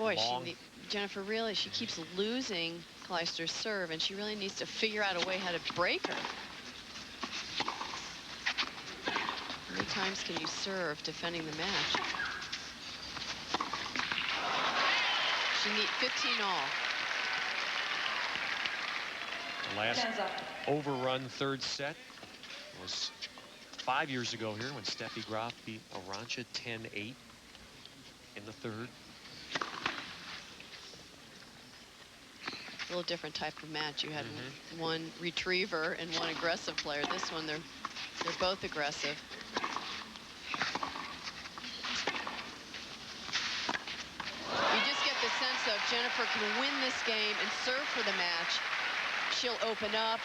Boy, long. Jennifer really, she keeps losing Clijsters' serve, and she really needs to figure out a way how to break her. How many times can you serve defending the match? She needs 15 all. The last overrun third set was 5 years ago here when Steffi Graf beat Arantxa 10-8 in the third. A little different type of match. You had one retriever and one aggressive player. This one, they're both aggressive. You just get the sense of Jennifer can win this game and serve for the match. She'll open up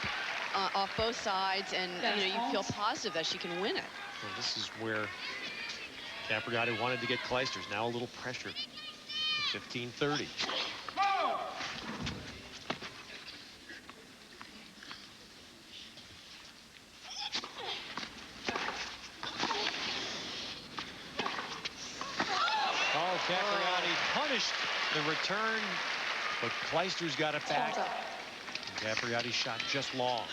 off both sides, and you feel positive that she can win it. Well, this is where Capriati wanted to get Clijsters. Now a little pressure. 15-30. Oh, Capriati punished the return, but Clijsters got it back. Capriati shot just long.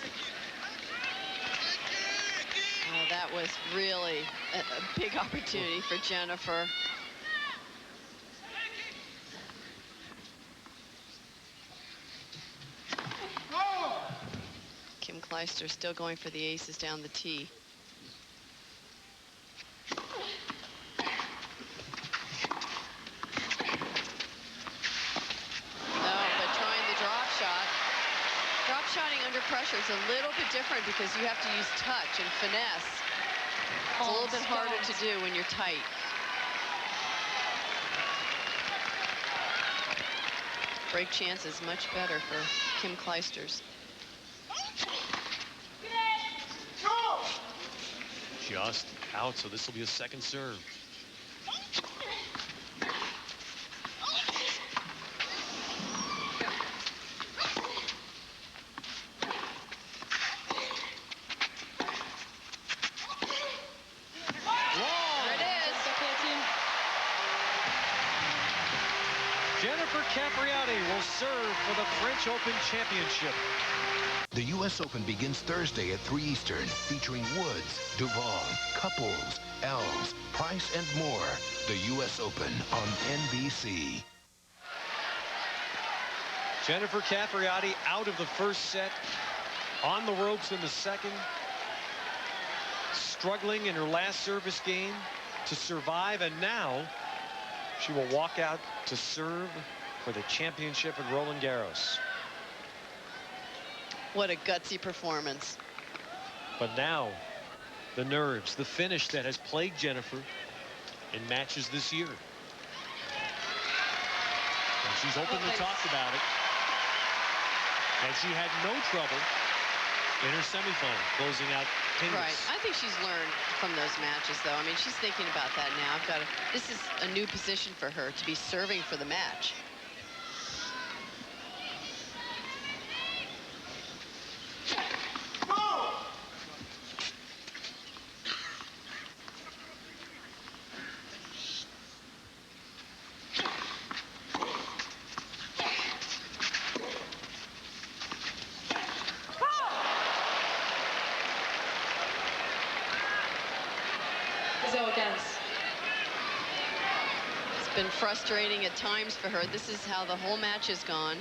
Oh, that was really a big opportunity for Jennifer. Kim Clijsters still going for the aces down the tee. Shotting under pressure is a little bit different because you have to use touch and finesse. It's a little bit harder to do when you're tight. Break chance is much better for Kim Clijsters. Just out, so this will be a second serve. Capriati will serve for the French Open Championship. The U.S. Open begins Thursday at 3 Eastern, featuring Woods, Duval, Couples, Elms, Price, and more. The U.S. Open on NBC. Jennifer Capriati out of the first set, on the ropes in the second, struggling in her last service game to survive, and now she will walk out to serve for the championship at Roland Garros. What a gutsy performance. But now, the nerves, the finish that has plagued Jennifer in matches this year. And she's openly talked about it. And she had no trouble in her semifinal, closing out Pingis. Right. I think she's learned from those matches, though. I mean, she's thinking about that now. This is a new position for her to be serving for the match. It's been frustrating at times for her. This is how the whole match has gone.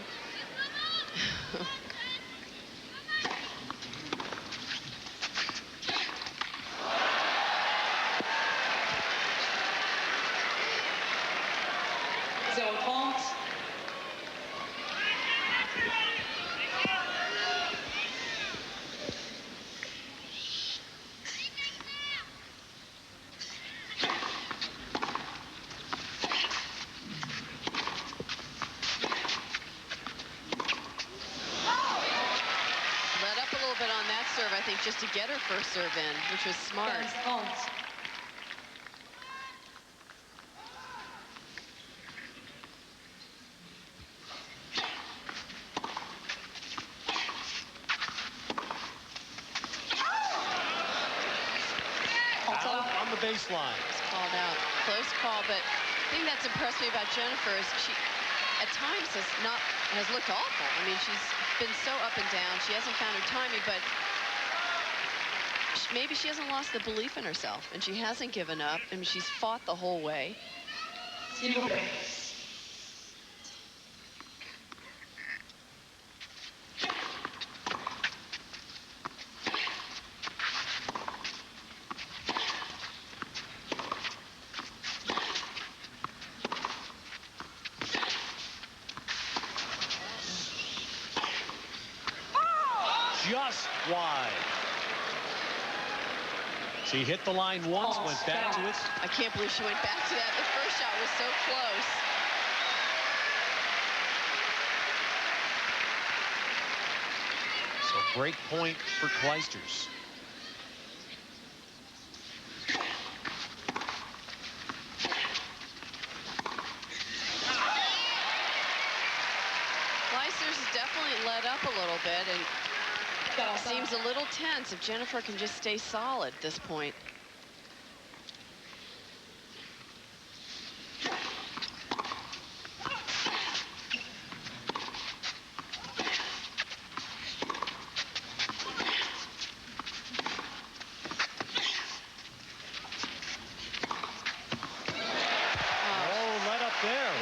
I think just to get her first serve in, which was smart. Out on the baseline. It's called out. Close call, but The thing that's impressed me about Jennifer is she, at times, has looked awful. I mean, she's been so up and down. She hasn't found her timing, but maybe she hasn't lost the belief in herself, and she hasn't given up. I mean, she's fought the whole way. Just wide. She hit the line once, went back to it. I can't believe she went back to that. The first shot was so close. So break point for Clijsters. Clijsters has definitely let up a little bit, and seems a little tense. If Jennifer can just stay solid at this point.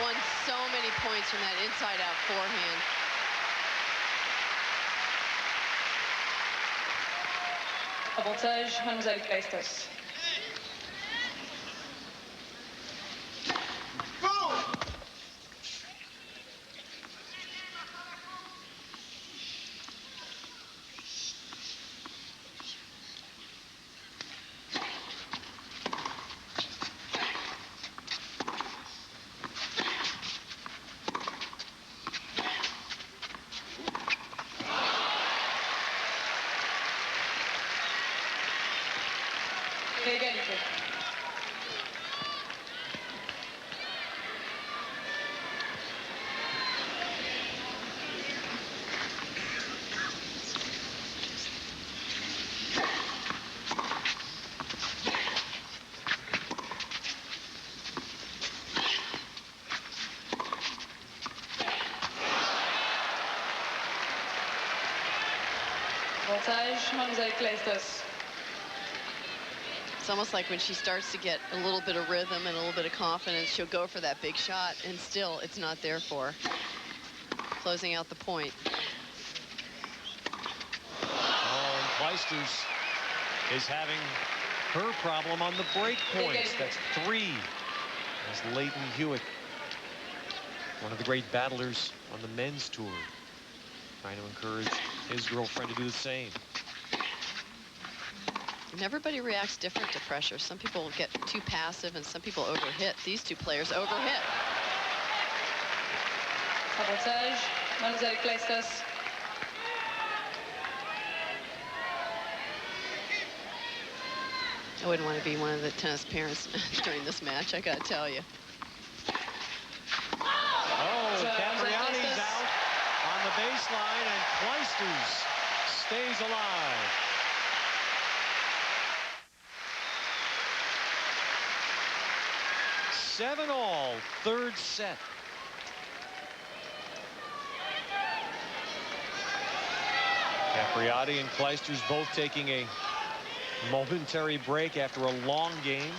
Won so many points from that inside-out forehand. Avantage, Mademoiselle Clijsters. Égalité. Avantage, Mademoiselle Clijsters. It's almost like when she starts to get a little bit of rhythm and a little bit of confidence, she'll go for that big shot, and still it's not there for her. Closing out the point. Oh, and Clijsters is having her problem on the break points. That's 3. As Leighton Hewitt, one of the great battlers on the men's tour, trying to encourage his girlfriend to do the same. And everybody reacts different to pressure. Some people get too passive, and some people overhit. These two players overhit. Avantage, Mademoiselle Clijsters. I wouldn't want to be one of the tennis parents during this match, I gotta tell you. Oh, Capriati's out on the baseline, and Clijsters stays alive. 7-all, third set. Capriati and Clijsters both taking a momentary break after a long game.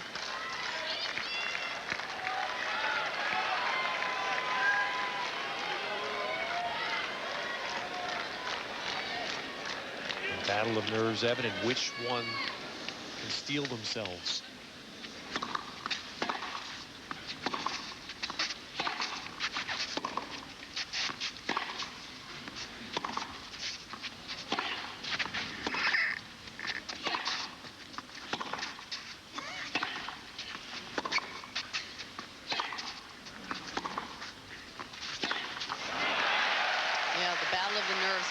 A battle of nerves evident. Which one can steel themselves?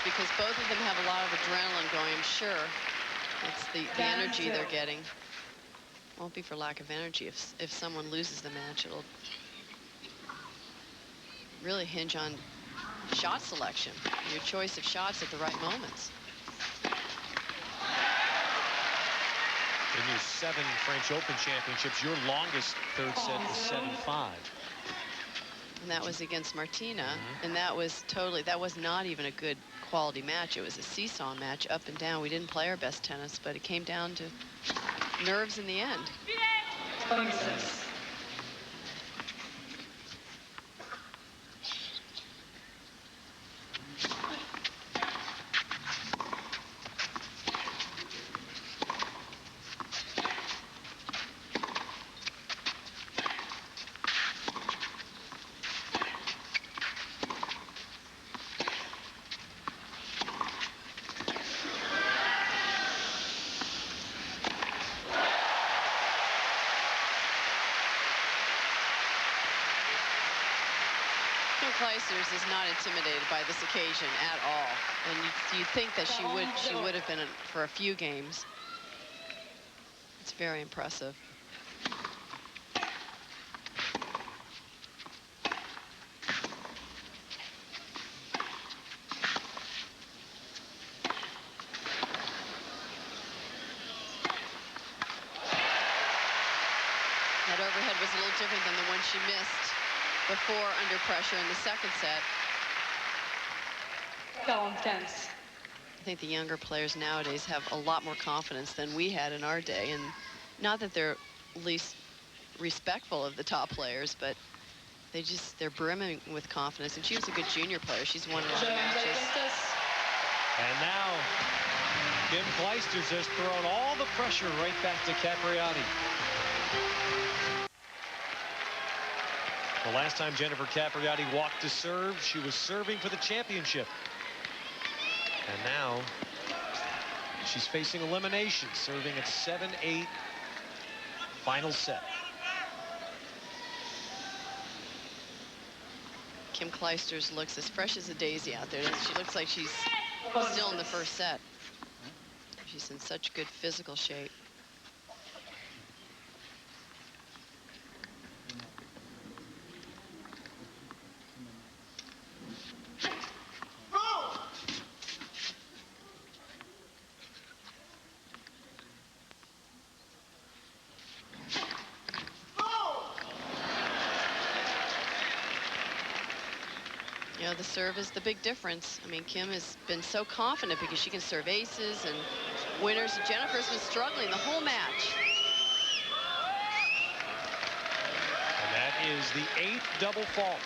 Because both of them have a lot of adrenaline going, I'm sure. It's the energy they're getting. Won't be for lack of energy. If someone loses the match, it'll really hinge on shot selection, your choice of shots at the right moments. In your 7 French Open championships, your longest third set was 7-5. And that was against Martina. And that was not even a good quality match. It was a seesaw match, up and down. We didn't play our best tennis, but it came down to nerves in the end. Kim Clijsters is not intimidated by this occasion at all, and you think that she would have been for a few games. It's very impressive. That overhead was a little different than the one she missed before under pressure in the second set. I think the younger players nowadays have a lot more confidence than we had in our day, and not that they're least respectful of the top players, but they're brimming with confidence. And she was a good junior player. She's won a lot of matches. And now Kim Clijsters has thrown all the pressure right back to Capriati. The last time Jennifer Capriati walked to serve, she was serving for the championship. And now she's facing elimination, serving at 7-8, final set. Kim Clijsters looks as fresh as a daisy out there. She looks like she's still in the first set. She's in such good physical shape. You know, the serve is the big difference. I mean, Kim has been so confident because she can serve aces and winners. Jennifer's been struggling the whole match. And that is the 8th double fault.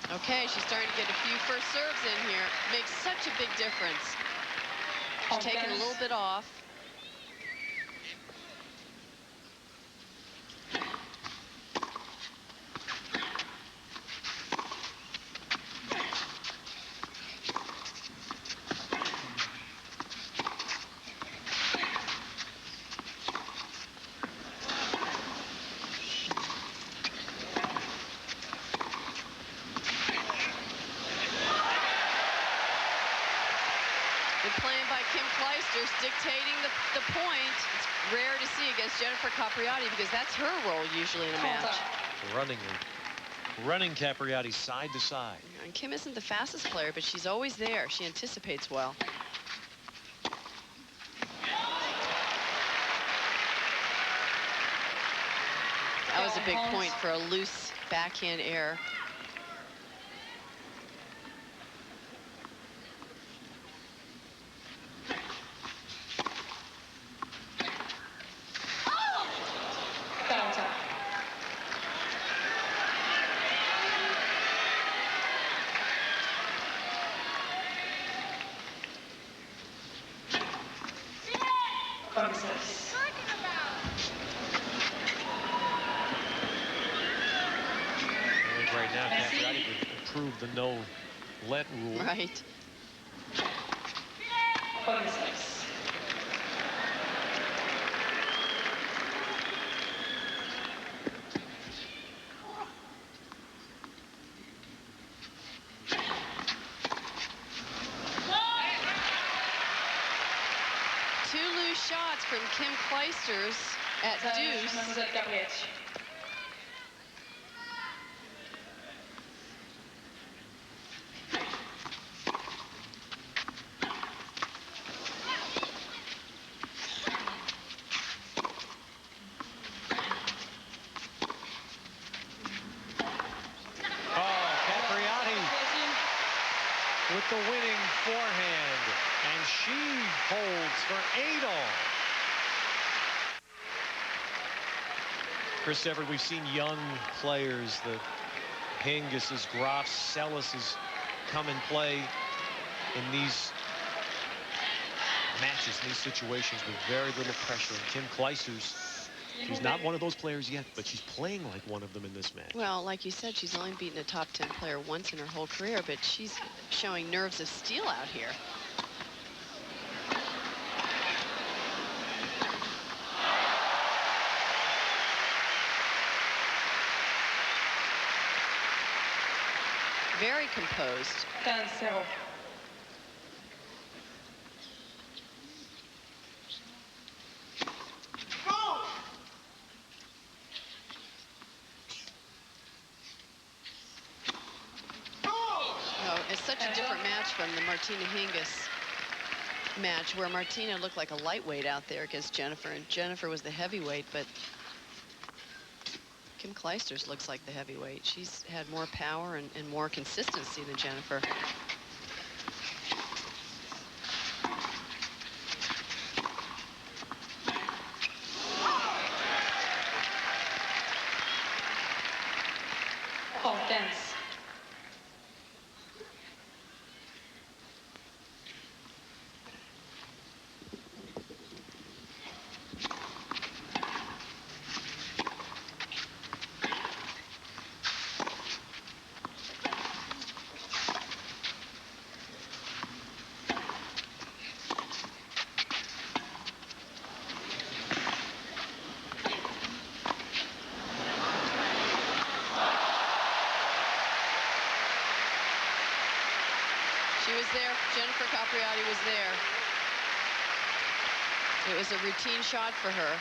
Okay, she's starting to get a few first serves in here. Makes such a big difference. She's taking a little bit off. Playing by Kim Clijsters, dictating the point. It's rare to see against Jennifer Capriati because that's her role usually in a match. Running Capriati side to side. And Kim isn't the fastest player, but she's always there. She anticipates well. That was a big point for a loose backhand error. Right now, Capriati would improve the no-let rule. Right. Clijsters at deuce. Mademoiselle Capriati. Capriati with the winning forehand, and she holds for 8-all. Chris Everett, we've seen young players, the Hingis's, Grafs, Sellis's, come and play in these matches, in these situations with very little pressure. And Kim Clijsters, she's not one of those players yet, but she's playing like one of them in this match. Well, like you said, she's only beaten a top 10 player once in her whole career, but she's showing nerves of steel out here. Very composed. 15-0. It's such a different match from the Martina Hingis match, where Martina looked like a lightweight out there against Jennifer, and Jennifer was the heavyweight, but Kim Clijsters looks like the heavyweight. She's had more power and more consistency than Jennifer. Oh, dance. She was there. Jennifer Capriati was there. It was a routine shot for her.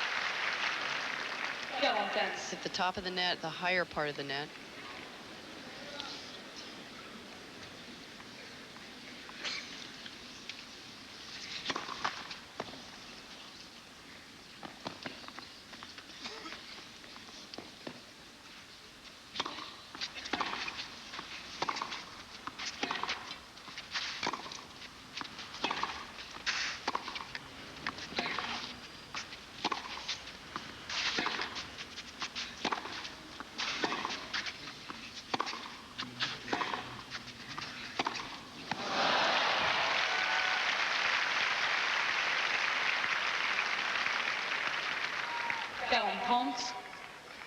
At the top of the net, the higher part of the net.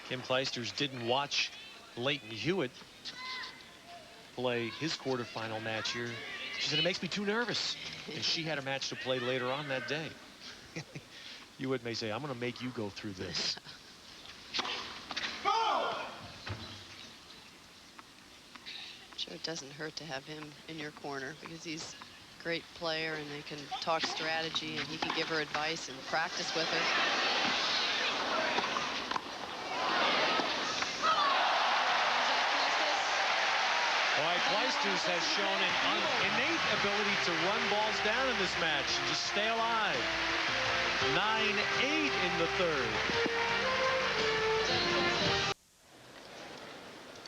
Kim Clijsters didn't watch Leighton Hewitt play his quarterfinal match here. She said, it makes me too nervous. And she had a match to play later on that day. Hewitt may say, I'm going to make you go through this. Sure, it doesn't hurt to have him in your corner, because he's a great player and they can talk strategy and he can give her advice and practice with her. Clijsters has shown an innate ability to run balls down in this match and just stay alive. 9-8 in the third.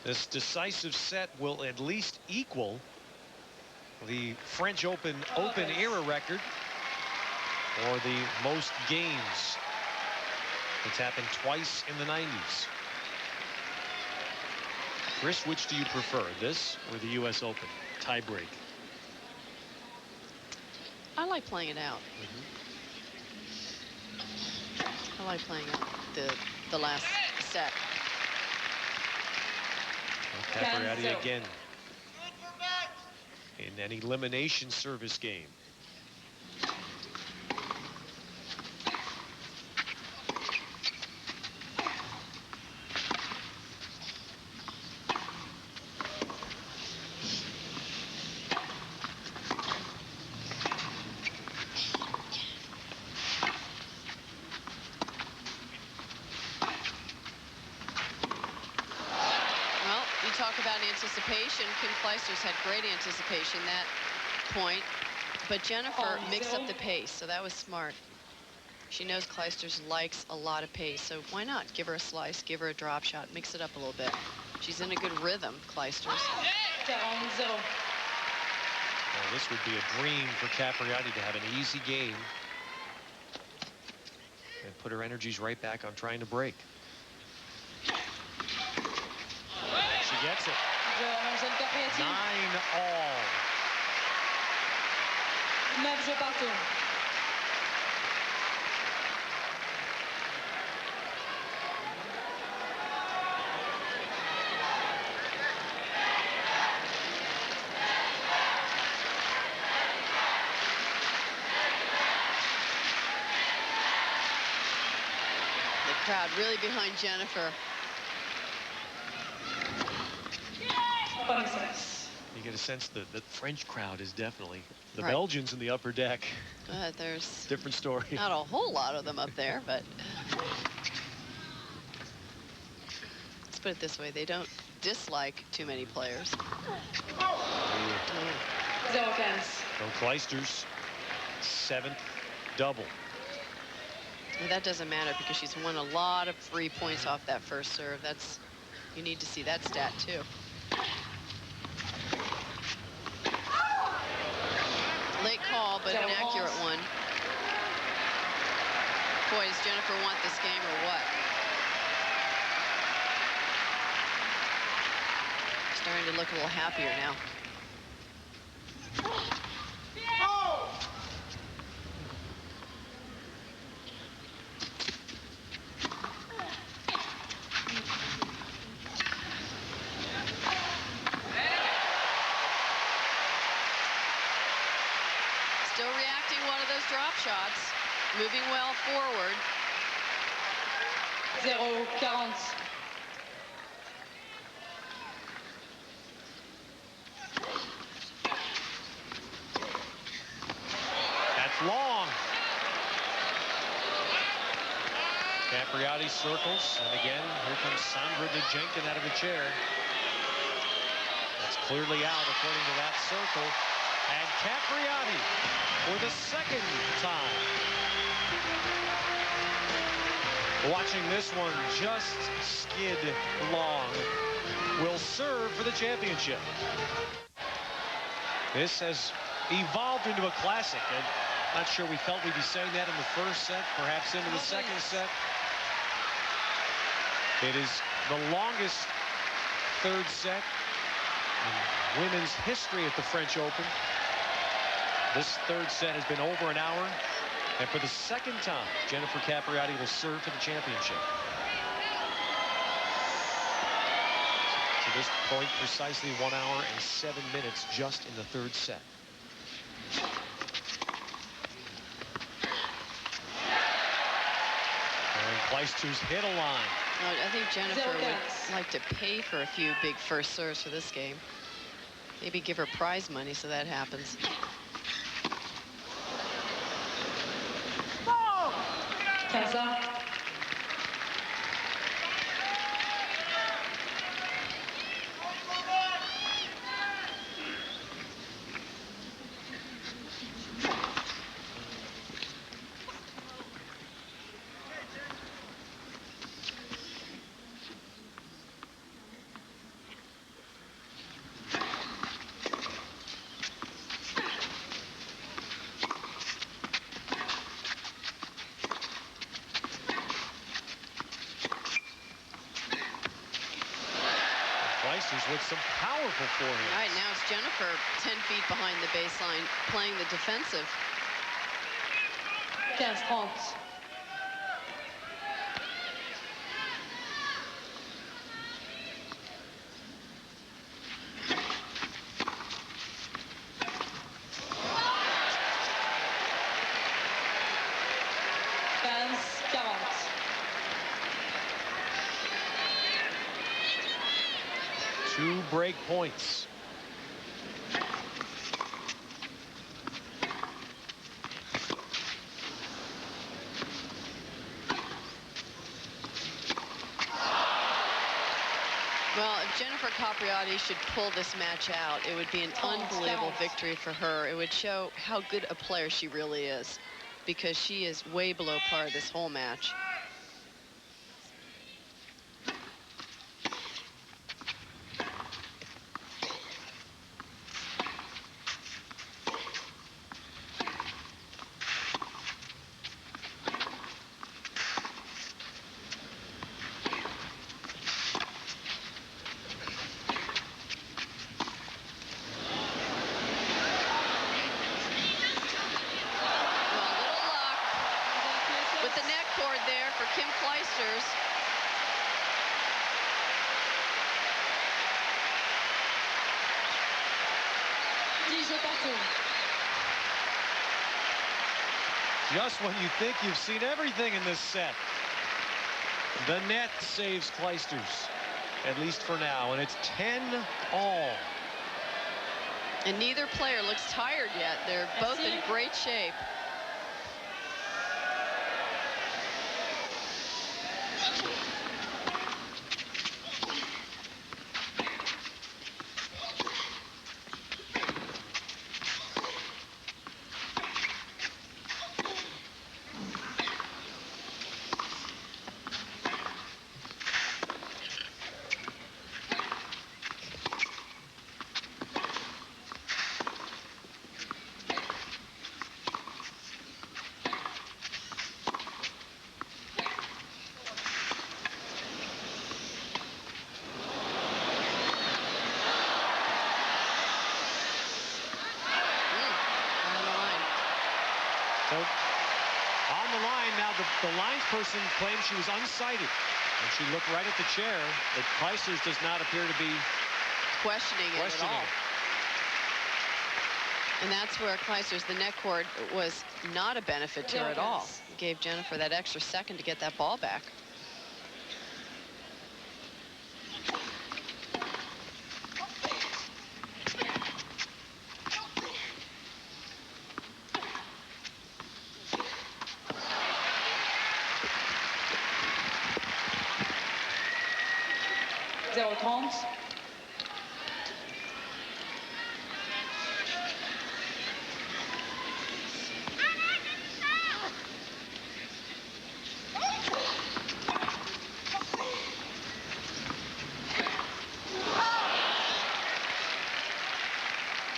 This decisive set will at least equal the French Open era record, or the most games. It's happened twice in the 90s. Chris, which do you prefer, this or the U.S. Open tiebreak? I like playing it out. I like playing out the last set. Well, Capriati again in an elimination service game. anticipation. Kim Clijsters had great anticipation that point, but Jennifer mixed up the pace, so that was smart. She knows Clijsters likes a lot of pace, so why not give her a slice, give her a drop shot, mix it up a little bit. She's in a good rhythm, Clijsters. Well, this would be a dream for Capriati to have an easy game and put her energies right back on trying to break. She gets it. 9-all. 9 jeux partout. The crowd really behind Jennifer. You get a sense that the French crowd is definitely the Right. Belgians in the upper deck. There's Different story. not a whole lot of them up there, but let's put it this way, they don't dislike too many players. So Clijsters, 7th double. Well, that doesn't matter because she's won a lot of free points off that first serve. That's, you need to see that stat too. Late call, but an accurate one. Boy, does Jennifer want this game or what? Starting to look a little happier now. Still reacting one of those drop shots. Moving well forward. 0-40. That's long. Capriati circles, and again, here comes Sandra DeJenkin out of a chair. That's clearly out according to that circle. And Capriati, for the second time, watching this one just skid long, will serve for the championship. This has evolved into a classic, and not sure we felt we'd be saying that in the first set, perhaps into the second set. It is the longest third set in women's history at the French Open. This third set has been over an hour, and for the second time, Jennifer Capriati will serve for the championship. To this point, precisely 1 hour and 7 minutes just in the third set. And Clijsters hit a line. I think Jennifer would like to pay for a few big first serves for this game. Maybe give her prize money so that happens. With some powerful forehand. All right, now it's Jennifer 10 feet behind the baseline, playing the defensive. 15-30. Two break points. Well, if Jennifer Capriati should pull this match out, it would be an unbelievable victory for her. It would show how good a player she really is, because she is way below par this whole match. Kim Clijsters. Just when you think you've seen everything in this set, the net saves Clijsters, at least for now, and it's 10-all. And neither player looks tired yet. They're both in great shape. So on the line now, the lines person claims she was unsighted, and she looked right at the chair, but Clijsters does not appear to be questioning it at all. And that's where Clijsters, the net cord, was not a benefit to her at all. It gave Jennifer that extra second to get that ball back.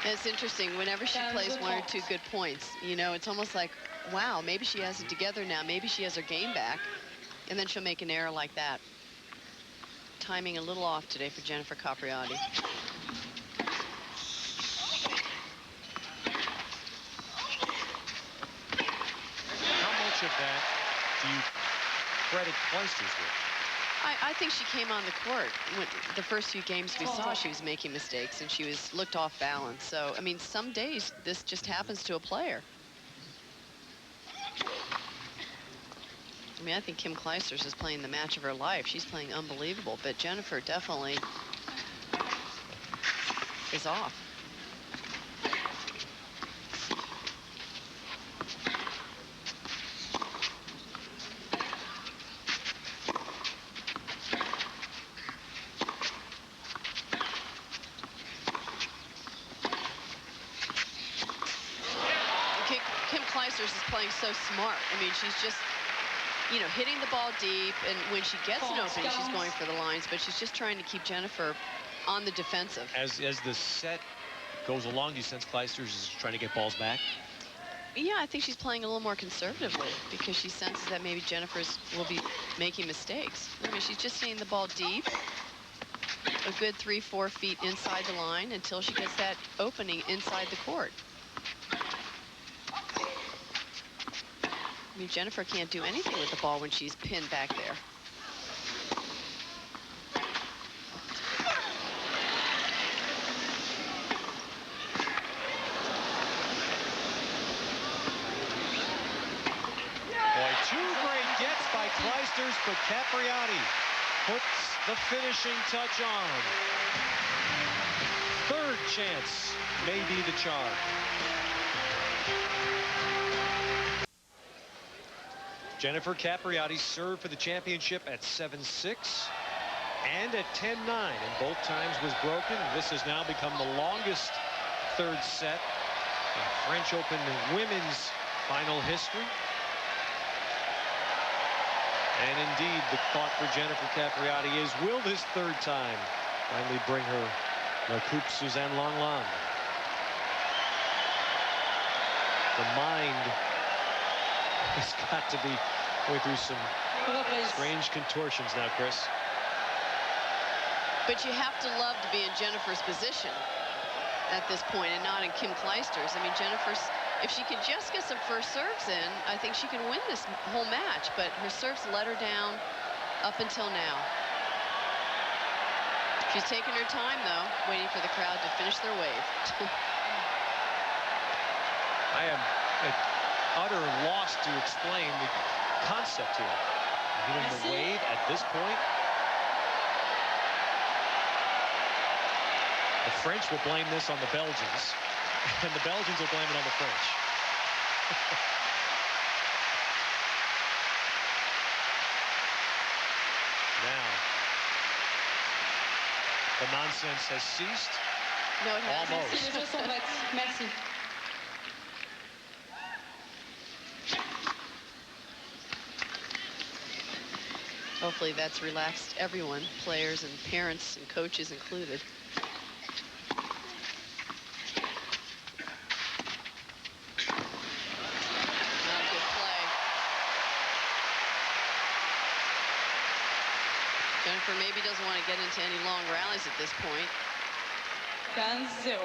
It's interesting, whenever she plays one or two good points, you know, it's almost like, wow, maybe she has it together now. Maybe she has her game back. And then she'll make an error like that. Timing a little off today for Jennifer Capriati. How much of that do you credit Clijsters with? I think she came on the court. When the first few games we saw, she was making mistakes and she was looked off balance. So, I mean, some days this just happens to a player. I mean, I think Kim Clijsters is playing the match of her life. She's playing unbelievable, but Jennifer definitely is off. Kim Clijsters is playing so smart. I mean, she's just, you know, hitting the ball deep, and when she gets an opening, she's going for the lines, but she's just trying to keep Jennifer on the defensive. As the set goes along, do you sense Clijsters is trying to get balls back? Yeah, I think she's playing a little more conservatively because she senses that maybe Jennifer's will be making mistakes. I mean, she's just hitting the ball deep, a good 3-4 feet inside the line until she gets that opening inside the court. I mean, Jennifer can't do anything with the ball when she's pinned back there. Boy, two great gets by Clijsters, but Capriati puts the finishing touch on. Third chance may be the charm. Jennifer Capriati served for the championship at 7-6. and at 10-9, and both times was broken. This has now become the longest third set in French Open women's final history. And indeed, the thought for Jennifer Capriati is, will this third time finally bring her la Coupe Suzanne Lenglen? The mind has got to be going through some strange contortions now, Chris. But you have to love to be in Jennifer's position at this point and not in Kim Clijsters. I mean, Jennifer's, if she can just get some first serves in, I think she can win this whole match. But her serves let her down up until now. She's taking her time, though, waiting for the crowd to finish their wave. I am at utter loss to explain the concept here. Hitting the wave at this point. The French will blame this on the Belgians, and the Belgians will blame it on the French. Now, the nonsense has ceased. No, it hasn't. Almost. Merci. Hopefully that's relaxed everyone, players and parents and coaches included. Jennifer maybe doesn't want to get into any long rallies at this point. 15-0.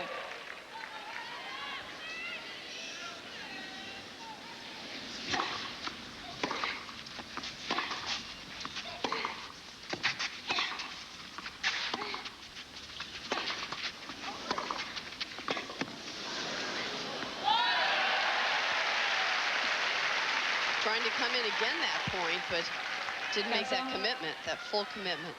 Trying to come in again that point, but didn't make that commitment, that full commitment.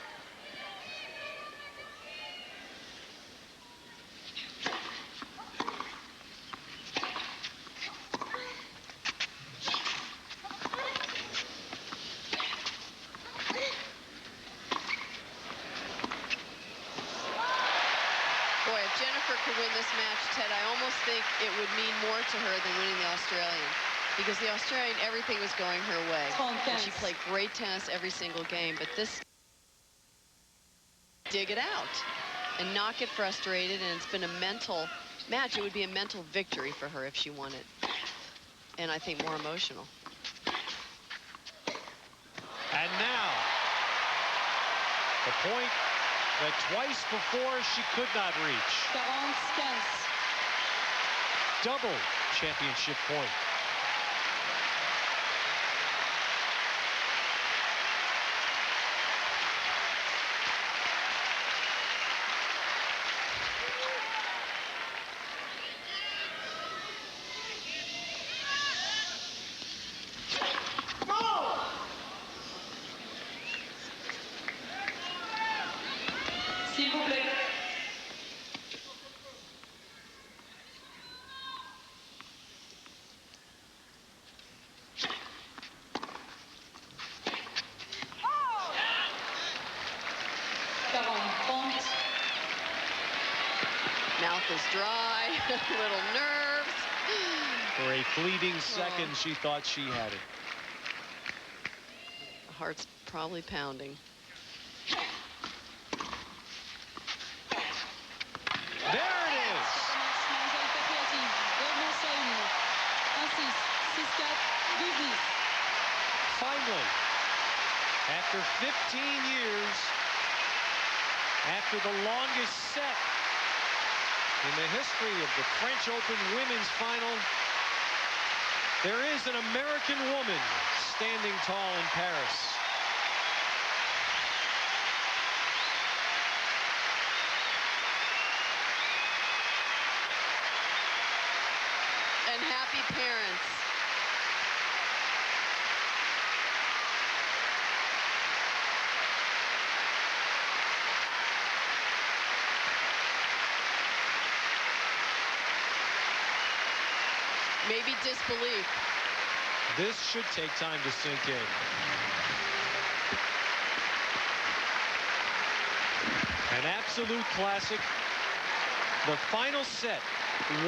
Boy, if Jennifer could win this match, Ted, I almost think it would mean more to her than winning the Australian. Because the Australian, everything was going her way. And she played great tennis every single game. But this, dig it out and not get frustrated. And it's been a mental match. It would be a mental victory for her if she won it. And I think more emotional. And now, the point that twice before she could not reach. 40-15. Double championship point. S'il vous plaît. Mouth is dry, little nerves. For a fleeting second, she thought she had it. Heart's probably pounding. There it is. Finally, after 15 years, after the longest set in the history of the French Open women's final, there is an American woman standing tall in Paris. And happy parents. Maybe disbelief. This should take time to sink in. An absolute classic. The final set,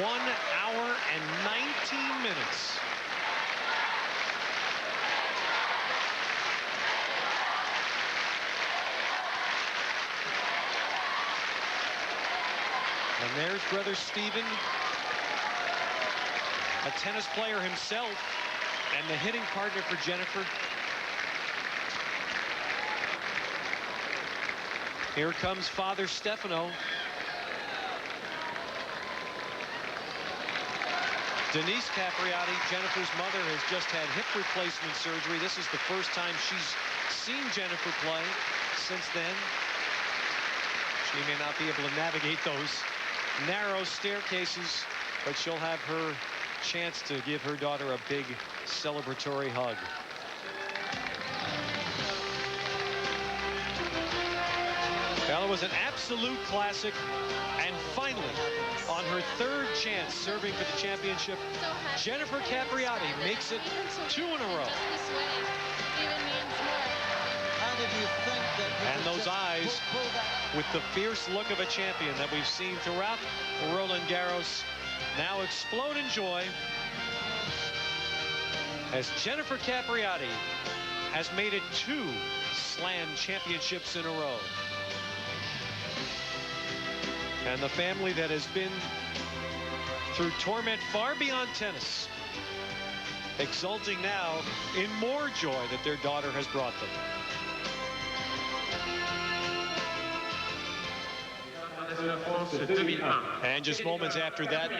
1 hour and 19 minutes. And there's brother Steven, a tennis player himself, and the hitting partner for Jennifer. Here comes Father Stefano. Denise Capriati, Jennifer's mother, has just had hip replacement surgery. This is the first time she's seen Jennifer play since then. She may not be able to navigate those narrow staircases, but she'll have her chance to give her daughter a big celebratory hug. Well, it was an absolute classic, and finally, on her third chance serving for the championship, Jennifer Capriati makes it 2 in a row. And those eyes, with the fierce look of a champion that we've seen throughout Roland Garros, now explode in joy as Jennifer Capriati has made it 2 Slam championships in a row. And the family that has been through torment far beyond tennis, exulting now in more joy that their daughter has brought them. And just moments after that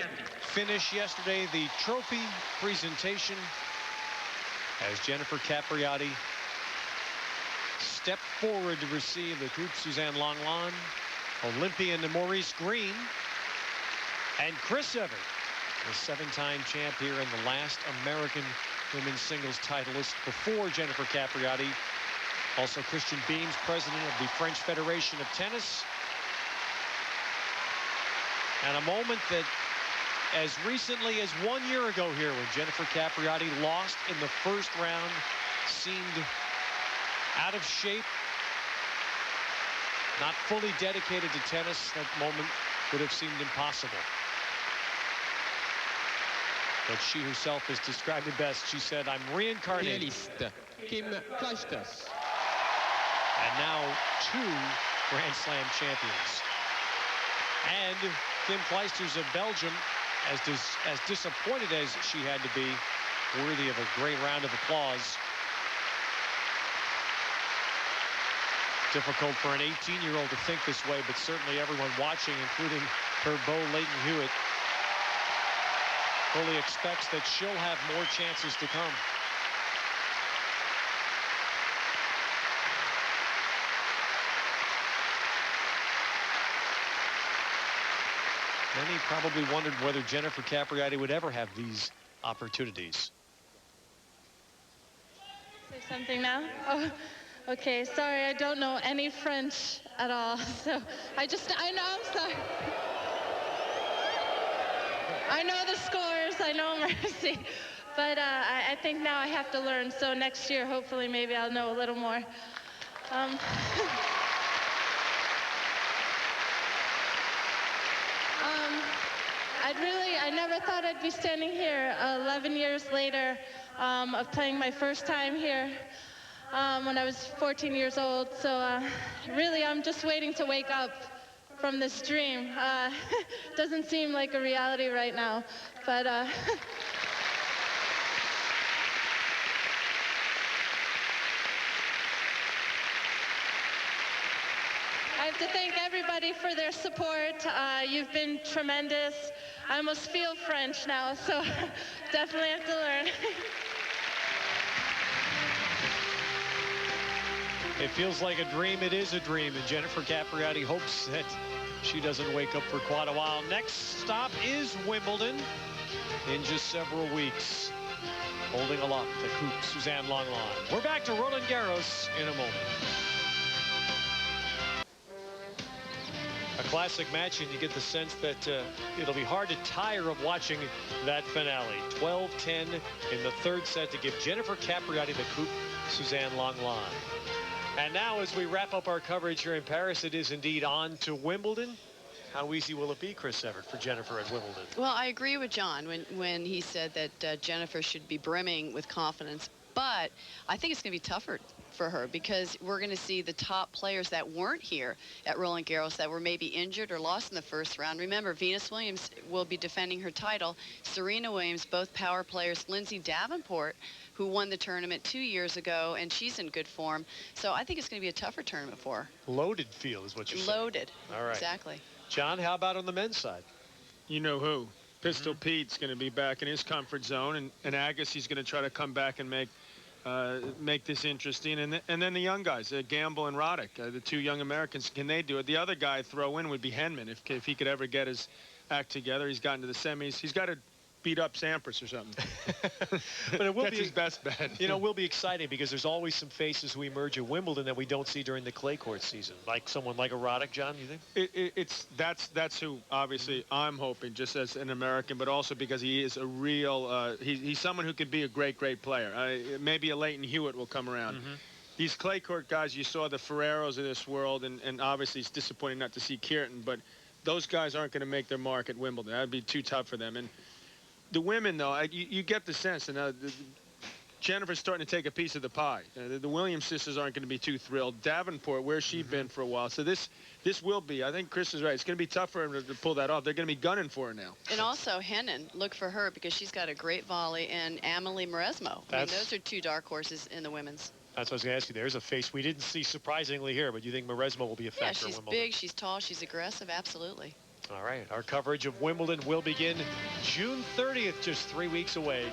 finish yesterday, the trophy presentation as Jennifer Capriati stepped forward to receive the Coupe Suzanne Lenglen, Olympian Maurice Green, and Chris Evert, the 7-time champ here and the last American women's singles titleist before Jennifer Capriati. Also Christian Beams, president of the French Federation of Tennis. And a moment that as recently as 1 year ago here, when Jennifer Capriati lost in the first round, seemed out of shape, not fully dedicated to tennis. That moment would have seemed impossible. But she herself has described it best. She said, "I'm reincarnated." Kim Clijsters. And now 2 Grand Slam champions. And Kim Clijsters of Belgium, as disappointed as she had to be, worthy of a great round of applause. Difficult for an 18-year-old to think this way, but certainly everyone watching, including her beau Leighton Hewitt, fully expects that she'll have more chances to come. Many probably wondered whether Jennifer Capriati would ever have these opportunities. Say something now? Oh. Okay, sorry, I don't know any French at all, so I know, I'm sorry. I know the scores, I know Mercy, but I think now I have to learn, so next year, hopefully, maybe I'll know a little more. I never thought I'd be standing here 11 years later of playing my first time here. When I was 14 years old, so really I'm just waiting to wake up from this dream. Doesn't seem like a reality right now, but I have to thank everybody for their support. You've been tremendous. I almost feel French now, so definitely have to learn. It feels like a dream. It is a dream, and Jennifer Capriati hopes that she doesn't wake up for quite a while. Next stop is Wimbledon in just several weeks. Holding aloft the Coupe Suzanne Lenglen. We're back to Roland Garros in a moment. A classic match, and you get the sense that it'll be hard to tire of watching that finale. 12-10 in the third set to give Jennifer Capriati the Coupe Suzanne Lenglen. And now, as we wrap up our coverage here in Paris, it is indeed on to Wimbledon. How easy will it be, Chris Evert, for Jennifer at Wimbledon? Well, I agree with John when he said that Jennifer should be brimming with confidence. But I think it's going to be tougher for her because we're going to see the top players that weren't here at Roland Garros that were maybe injured or lost in the first round. Remember, Venus Williams will be defending her title. Serena Williams, both power players. Lindsay Davenport, who won the tournament 2 years ago, and she's in good form. So I think it's going to be a tougher tournament for her. Loaded field is what you're saying. Loaded. All right. Exactly. John, how about on the men's side? You know who? Pistol Pete's going to be back in his comfort zone, and Agassi's going to try to come back and make this interesting. And then the young guys, Gamble and Roddick, the two young Americans, can they do it? The other guy throw in would be Henman if he could ever get his act together. He's gotten to the semis. He's got to beat up Sampras or something. But it will That's be his best bet. You know, it will be exciting because there's always some faces who emerge at Wimbledon that we don't see during the clay court season. Like someone like a Roddick, John, you think? That's who obviously I'm hoping, just as an American, but also because he is a real he's someone who could be a great player. Maybe a Leighton Hewitt will come around. These clay court guys, you saw the Ferreros of this world, and obviously it's disappointing not to see Kierton, but those guys aren't going to make their mark at Wimbledon. That'd be too tough for them. And the women, though, you get the sense, and Jennifer's starting to take a piece of the pie. The Williams sisters aren't going to be too thrilled. Davenport, where's she been for a while? So this will be, I think Chris is right, it's going to be tough for him to pull that off. They're going to be gunning for her now. And also Henin, look for her because she's got a great volley, and Amelie Mauresmo. I mean, those are two dark horses in the women's. That's what I was going to ask you. There's a face we didn't see surprisingly here, but you think Mauresmo will be a factor Yeah, she's at Wimbledon? big, she's tall, she's aggressive, absolutely. All right, our coverage of Wimbledon will begin June 30th, just 3 weeks away.